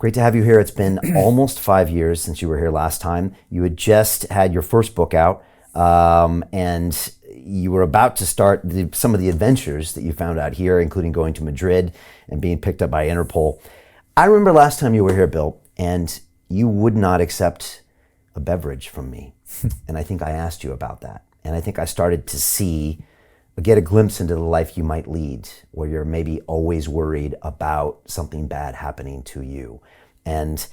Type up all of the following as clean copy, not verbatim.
Great to have you here. It's been almost 5 years since you were here last time. You had just had your first book out, and you were about to start some of the adventures that you found out here, including going to Madrid and being picked up by Interpol. I remember last time you were here, Bill, and you would not accept a beverage from me. And I think I asked you about that. And I think I started to get a glimpse into the life you might lead, where you're maybe always worried about something bad happening to you. And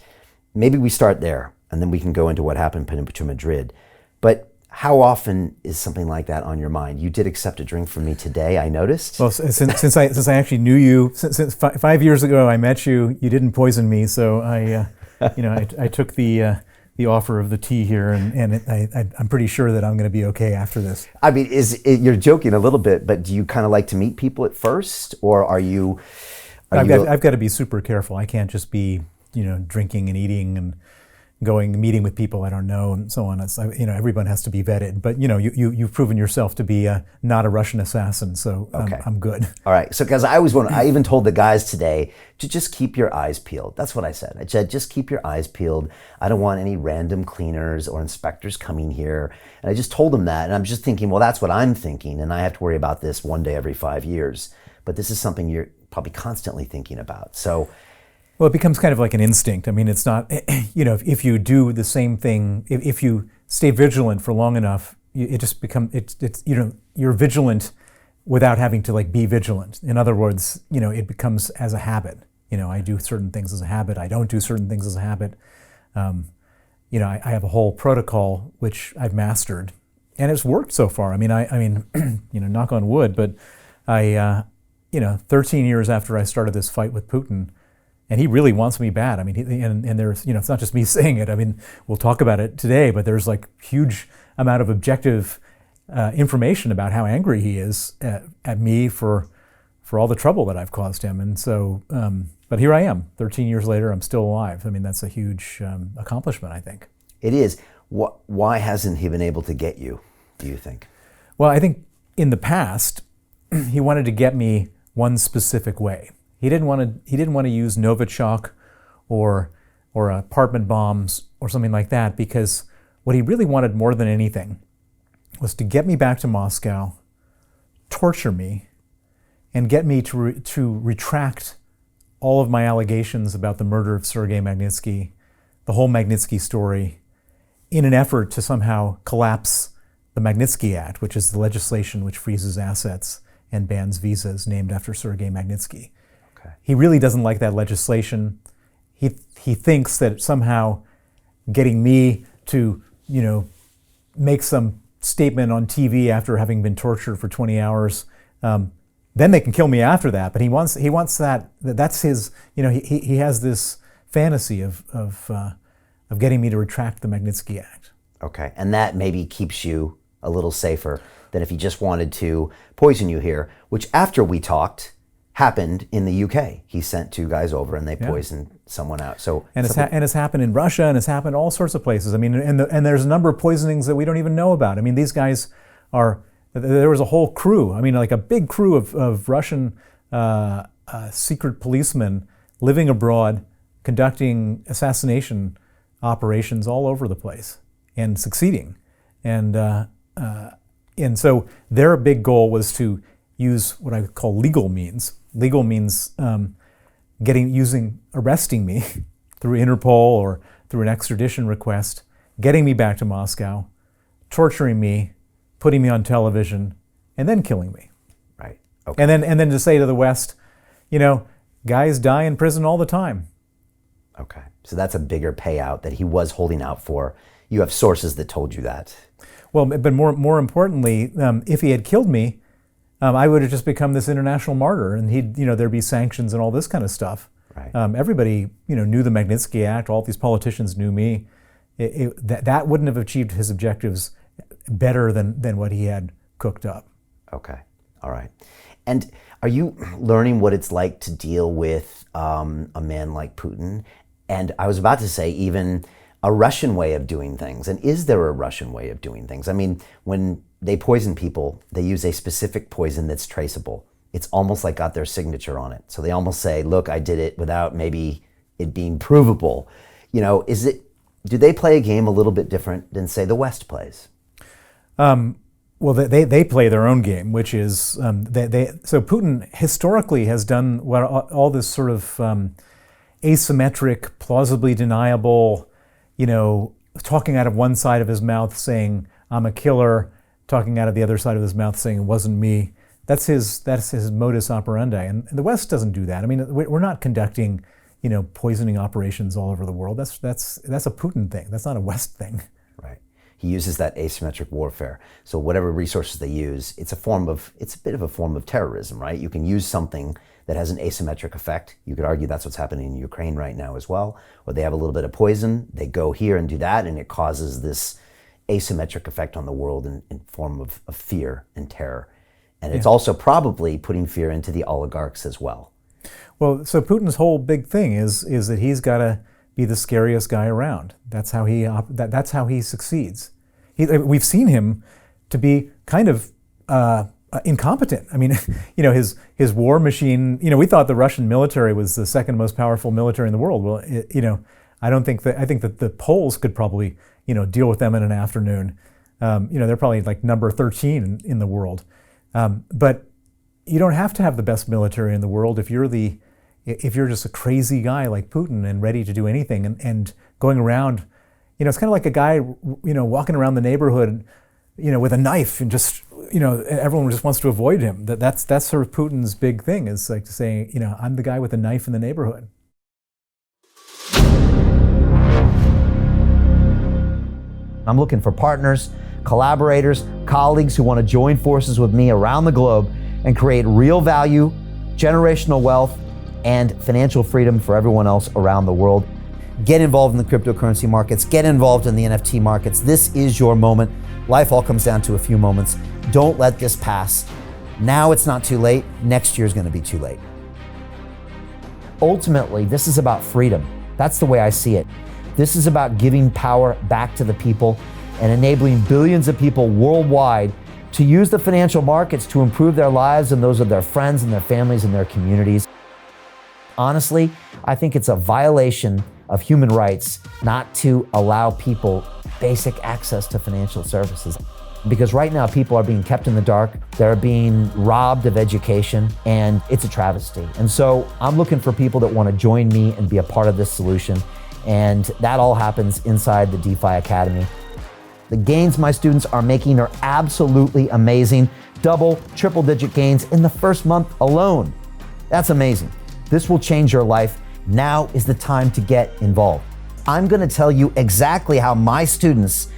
maybe we start there, and then we can go into what happened to Madrid. But how often is something like that on your mind? You did accept a drink from me today, I noticed. Well, since I actually knew you, since 5 years ago I met you, you didn't poison me, so I took the offer of the tea here, and I'm pretty sure that I'm going to be okay after this. I mean, you're joking a little bit, but do you kind of like to meet people at first, or are you? I've got to be super careful. I can't just be drinking and eating and meeting with people I don't know and so on. Everyone has to be vetted. But you've proven yourself to be not a Russian assassin, so okay. I'm good. All right. So because I even told the guys today to just keep your eyes peeled. That's what I said. I said just keep your eyes peeled. I don't want any random cleaners or inspectors coming here. And I just told them that, and I'm just thinking, well, that's what I'm thinking, and I have to worry about this one day every 5 years. But this is something you're probably constantly thinking about. So. Well, it becomes kind of like an instinct. I mean, it's not, if you do the same thing, if you stay vigilant for long enough, it just becomes, you're vigilant without having to be vigilant. In other words, it becomes as a habit. I do certain things as a habit. I don't do certain things as a habit. I have a whole protocol which I've mastered, and it's worked so far. I mean, knock on wood, but 13 years after I started this fight with Putin, and he really wants me bad. I mean, and there's, it's not just me saying it. I mean, we'll talk about it today, but there's huge amount of objective information about how angry he is at me for all the trouble that I've caused him. And so, but here I am, 13 years later, I'm still alive. I mean, that's a huge accomplishment, I think. It is. Why hasn't he been able to get you, do you think? Well, I think in the past, he wanted to get me one specific way. He didn't want to use Novichok or apartment bombs or something like that, because what he really wanted more than anything was to get me back to Moscow, torture me, and get me to retract all of my allegations about the murder of Sergei Magnitsky, the whole Magnitsky story, in an effort to somehow collapse the Magnitsky Act, which is the legislation which freezes assets and bans visas named after Sergei Magnitsky. Okay. He really doesn't like that legislation. He thinks that somehow getting me to, make some statement on TV after having been tortured for 20 hours, then they can kill me after that. But he wants that's his, he has this fantasy of getting me to retract the Magnitsky Act. Okay, and that maybe keeps you a little safer than if he just wanted to poison you here, which after we talked, happened in the UK. He sent 2 guys over and they poisoned someone out. So it's happened in Russia, and it's happened all sorts of places. I mean, and there's a number of poisonings that we don't even know about. I mean, these guys there was a whole crew. I mean, like a big crew of Russian secret policemen living abroad, conducting assassination operations all over the place and succeeding. And so their big goal was to use what I call legal means. Legal means arresting me through Interpol or through an extradition request, getting me back to Moscow, torturing me, putting me on television, and then killing me. Right. Okay. And then to say to the West, guys die in prison all the time. Okay. So that's a bigger payout that he was holding out for. You have sources that told you that. Well, but more importantly, if he had killed me, I would have just become this international martyr, and there'd be sanctions and all this kind of stuff. Right. Everybody, knew the Magnitsky Act. All these politicians knew me. That wouldn't have achieved his objectives better than what he had cooked up. Okay. All right. And are you learning what it's like to deal with a man like Putin? And I was about to say even a Russian way of doing things. And is there a Russian way of doing things? I mean, when they poison people, they use a specific poison that's traceable. It's almost like got their signature on it. So they almost say, look, I did it without maybe it being provable. Do they play a game a little bit different than, say, the West plays? Well, they play their own game, which is so Putin historically has done what all this sort of asymmetric, plausibly deniable, talking out of one side of his mouth saying I'm a killer, talking out of the other side of his mouth saying it wasn't me. That's his modus operandi, and the West doesn't do that. I mean, we're not conducting poisoning operations all over the world. That's a Putin thing. That's not a West thing. Right. He uses that asymmetric warfare. So whatever resources they use, it's a bit of a form of terrorism, right? You can use something that has an asymmetric effect. You could argue that's what's happening in Ukraine right now as well, where they have a little bit of poison, they go here and do that, and it causes this asymmetric effect on the world in form of fear and terror. And it's also probably putting fear into the oligarchs as well. Well, so Putin's whole big thing is that he's got to be the scariest guy around. That's how he succeeds. We've seen him to be kind of incompetent. I mean, his war machine. We thought the Russian military was the second most powerful military in the world. Well, I think that the Poles could probably deal with them in an afternoon. They're probably like number 13 in the world. But you don't have to have the best military in the world if you're just a crazy guy like Putin and ready to do anything and going around. It's kind of like a guy walking around the neighborhood with a knife and just everyone just wants to avoid him. That's sort of Putin's big thing, is like to say, I'm the guy with a knife in the neighborhood. I'm looking for partners, collaborators, colleagues who want to join forces with me around the globe and create real value, generational wealth, and financial freedom for everyone else around the world. Get involved in the cryptocurrency markets, get involved in the NFT markets. This is your moment. Life all comes down to a few moments. Don't let this pass. Now it's not too late. Next year's going to be too late. Ultimately, this is about freedom. That's the way I see it. This is about giving power back to the people and enabling billions of people worldwide to use the financial markets to improve their lives and those of their friends and their families and their communities. Honestly, I think it's a violation of human rights not to allow people basic access to financial services. Because right now people are being kept in the dark, they're being robbed of education, and it's a travesty. And so I'm looking for people that want to join me and be a part of this solution. And that all happens inside the DeFi Academy. The gains my students are making are absolutely amazing. Double, triple-digit gains in the first month alone. That's amazing. This will change your life. Now is the time to get involved. I'm going to tell you exactly how my students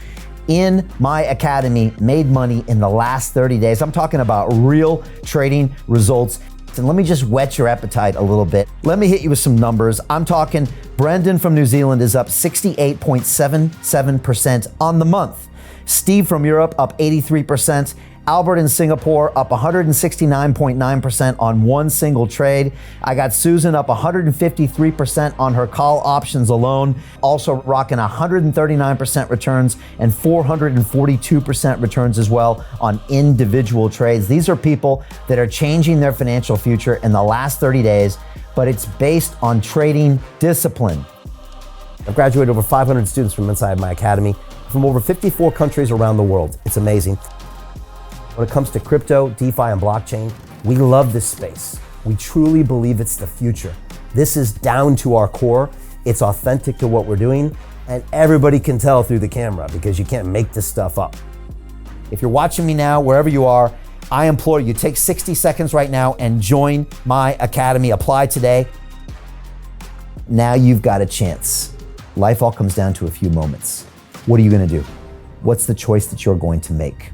in my academy made money in the last 30 days. I'm talking about real trading results. And let me just whet your appetite a little bit. Let me hit you with some numbers. I'm talking Brendan from New Zealand is up 68.77% on the month. Steve from Europe up 83%. Albert in Singapore up 169.9% on one single trade. I got Susan up 153% on her call options alone, also rocking 139% returns and 442% returns as well on individual trades. These are people that are changing their financial future in the last 30 days, but it's based on trading discipline. I've graduated over 500 students from inside my academy from over 54 countries around the world. It's amazing. When it comes to crypto, DeFi, and blockchain, we love this space. We truly believe it's the future. This is down to our core. It's authentic to what we're doing, and everybody can tell through the camera because you can't make this stuff up. If you're watching me now, wherever you are, I implore you, take 60 seconds right now and join my academy. Apply today. Now you've got a chance. Life all comes down to a few moments. What are you going to do? What's the choice that you're going to make?